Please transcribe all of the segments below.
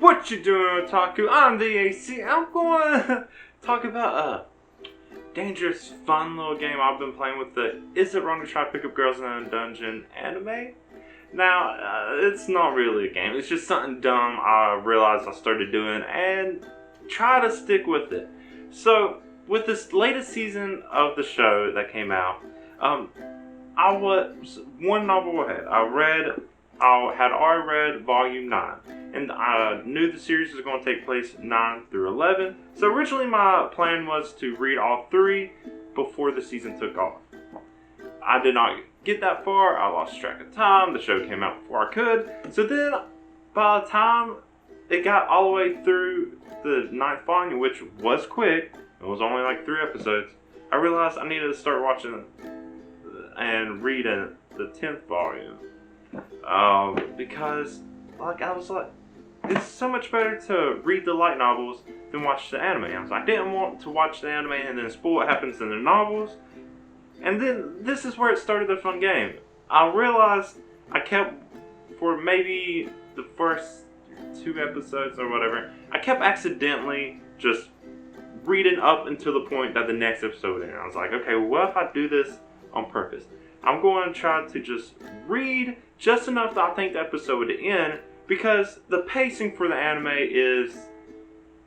What you doing, Otaku? I'm the AC. I'm going to talk about a dangerous, fun little game I've been playing with the Is It Wrong to Try to Pick Up Girls in a Dungeon anime. Now, it's not really a game. It's just something dumb I realized I started doing and try to stick with it. So, with this latest season of the show that came out, I was one novel ahead. I had already read Volume 9, and I knew the series was going to take place 9 through 11. So originally my plan was to read all 3 before the season took off. I did not get that far. I lost track of time. The show came out before I could. So then, by the time it got all the way through the 9th volume, which was quick, it was only like 3 episodes, I realized I needed to start watching and reading the 10th volume. Because I was like, it's so much better to read the light novels than watch the anime. I didn't want to watch the anime and then spoil what happens in the novels. And then this is where it started the fun game. I realized I kept, for maybe the first 2 episodes or whatever, I kept accidentally just reading up until the point that the next episode ended. I was like, okay, what if I do this on purpose? I'm going to try to just read just enough that I think the episode would end, because the pacing for the anime is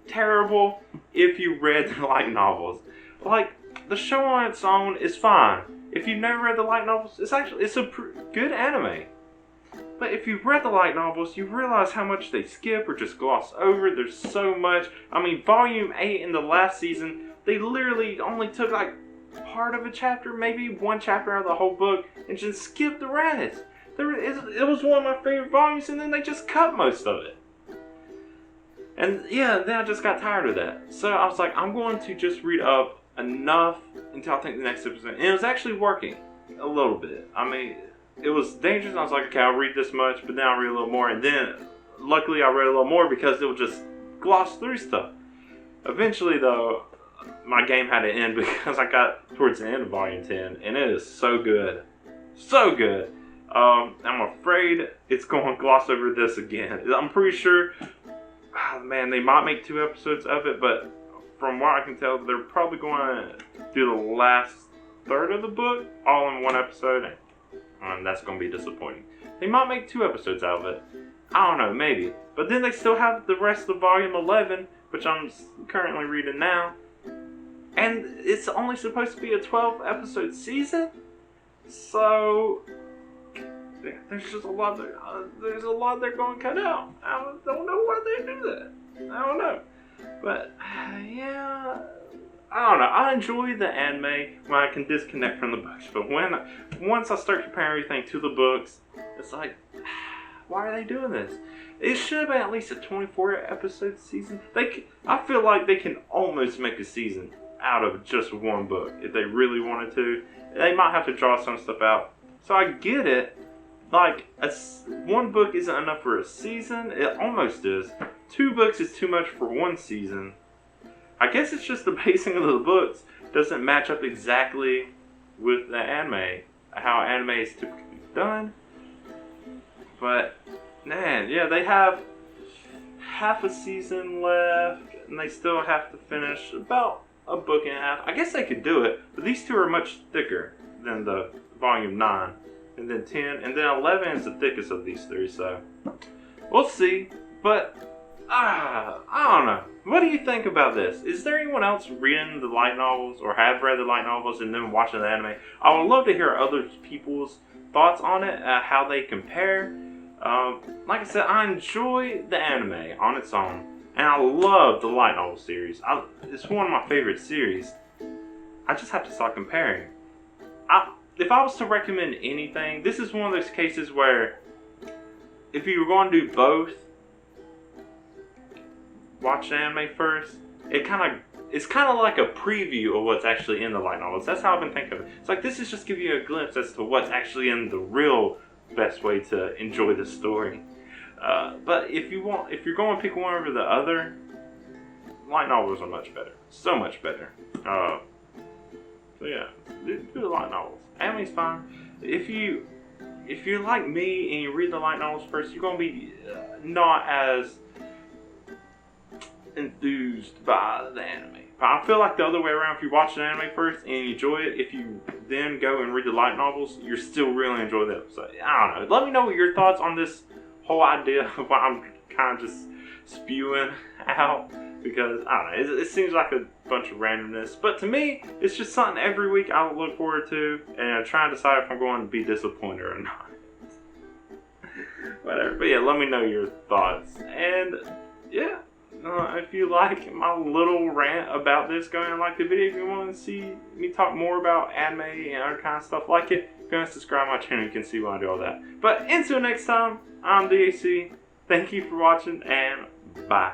terrible if you read the light novels. Like, the show on its own is fine. If you've never read the light novels, it's a good anime. But if you've read the light novels, you realize how much they skip or just gloss over. There's so much. I mean, Volume 8 in the last season, they literally only took like part of a chapter, maybe 1 chapter out of the whole book, and just skipped the rest. It was one of my favorite volumes, and then they just cut most of it. And yeah, then I just got tired of that. So I was like, I'm going to just read up enough until I think the next episode. And it was actually working a little bit. I mean, it was dangerous. I was like, okay, I'll read this much, but then I'll read a little more. And then, luckily, I read a little more because it would just gloss through stuff. Eventually, though, my game had to end because I got towards the end of Volume 10, and it is so good. So good. I'm afraid it's going to gloss over this again. I'm pretty sure, they might make 2 episodes of it, but from what I can tell, they're probably going to do the last third of the book all in 1 episode, and that's going to be disappointing. They might make 2 episodes out of it. I don't know, maybe. But then they still have the rest of Volume 11, which I'm currently reading now. And it's only supposed to be a 12-episode season, so there's just a lot. There's a lot they're going to cut out. I don't know why they do that. I don't know, but yeah, I don't know. I enjoy the anime when I can disconnect from the books, but once I start comparing everything to the books, it's like, why are they doing this? It should have been at least a 24-episode season. I feel like they can almost make a season out of just 1 book if they really wanted to. They might have to draw some stuff out. So I get it. Like, 1 book isn't enough for a season. It almost is. 2 books is too much for 1 season. I guess it's just the pacing of the books doesn't match up exactly with the anime, how anime is typically done. But man, yeah, they have half a season left, and they still have to finish about a book and a half. I guess they could do it, but these 2 are much thicker than the Volume 9, and then 10, and then 11 is the thickest of these 3, so we'll see. But I don't know. What do you think about this? Is there anyone else reading the light novels or have read the light novels and then watching the anime? I would love to hear other people's thoughts on it, how they compare. Like I said, I enjoy the anime on its own, and I love the light novel series. It's one of my favorite series. I just have to start comparing. If I was to recommend anything, this is one of those cases where if you were going to do both, watch the anime first. It's kind of like a preview of what's actually in the light novels. That's how I've been thinking of it. It's like, this is just giving you a glimpse as to what's actually in the real best way to enjoy the story. But if you're going to pick one over the other, light novels are much better. So much better. So yeah, do the light novels. Anime's fine. If you're like me and you read the light novels first, you're going to be not as enthused by the anime. But I feel like the other way around, if you watch an anime first and you enjoy it, if you then go and read the light novels, you're still really enjoying the episode. I don't know. Let me know what your thoughts on this whole idea of what I'm kind of just spewing out. Because, I don't know, it seems like a bunch of randomness. But to me, it's just something every week I look forward to. And I try and decide if I'm going to be disappointed or not. Whatever. But yeah, let me know your thoughts. And, yeah. If you like my little rant about this, go ahead and like the video. If you want to see me talk more about anime and other kind of stuff like it, go ahead and subscribe to my channel. You can see when I do all that. But until next time, I'm DAC. Thank you for watching, and bye.